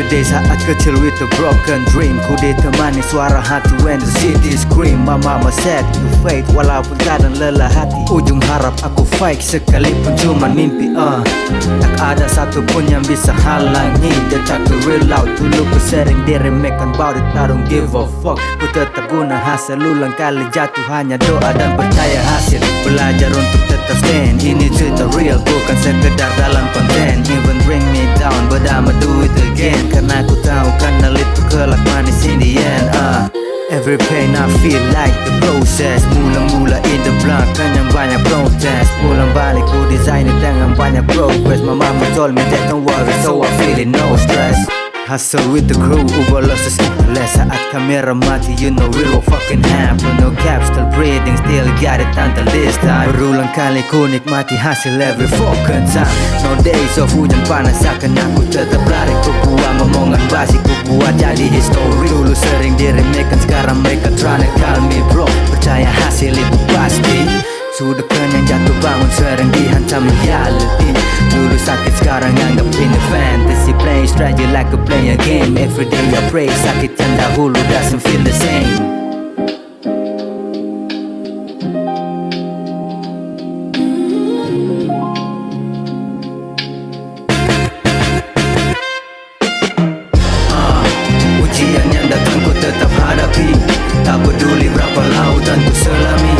Sedih saat kecil with a broken dream. Ku ditemani suara hati when the city scream. My mama said you fake walaupun kadang lelah hati. Ujung harap aku fake sekalipun cuma mimpi. Tak ada satupun yang bisa halangi detak the real out. Dulu ku sering diremehkan about it, I don't give a fuck. Ku tetap guna hasil, ulang kali jatuh hanya doa dan percaya hasil. Belajar untuk tetap stand, ini cerita real bukan sekedar dalam konten. Even bring me down but I'ma do it again. Karena ku tahu kanal itu kelak manis in the end. Every pain I feel like the process. Mula-mula in the block kan yang banyak protes. Pulang balik ku design it dengan banyak progress. My mama told me that don't worry so I feel it no stress. Hustle with the crew, ubah losses less. Saat kamera mati, you know real what fucking happen. No cap, still breathing, still got it until this time. Berulang kali ku nikmati hasil every fucking time. No days of hujan panas akan aku tetap lari. Ku buang omongan basi, ku buat jadi history. Dulu sering diremehkan, sekarang mereka tryna call me bro. Percaya hasil itu pasti. Sudah kenyang jatuh bangun, sering dihantam reality. Dulu sakit, sekarang anggap ini fantasy. Playing strategy like a play a game. Every day I pray, sakit yang dahulu doesn't feel the same. Ujian yang datang ku tetap hadapi. Tak peduli berapa lautan ku selami.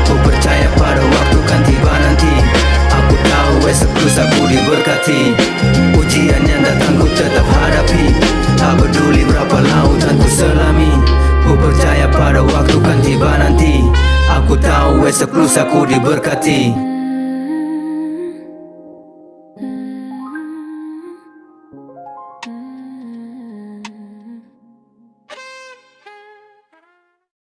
Ku percaya pada waktu kan tiba nanti. Aku tahu esok lusa ku diberkati. Ujian yang datang ku tetap hadapi. Tak peduli berapa lautan ku selami. Ku percaya pada waktu kan tiba nanti. Aku tahu esok lusa ku diberkati.